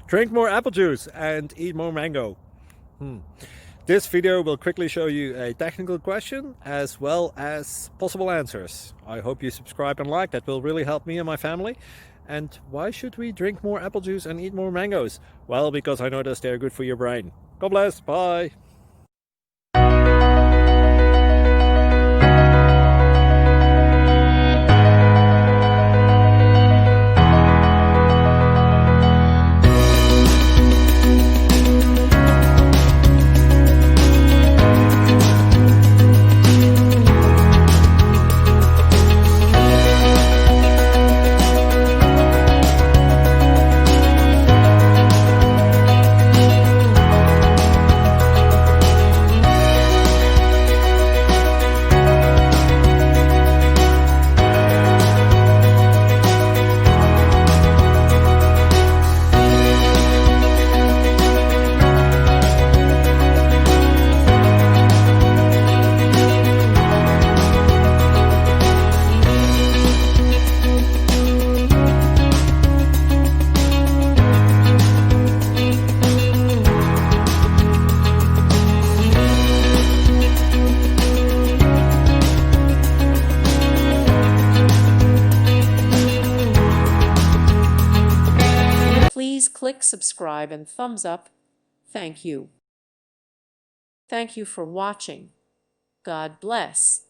Drink more apple juice and eat more mango. This video will quickly show you a technical question as well as possible answers. I hope you subscribe and like, that will really help me and my family. And why should we drink more apple juice and eat more mangoes? Well, because I noticed they're good for your brain. God bless, bye! Please click subscribe and thumbs up. Thank you. Thank you for watching. God bless.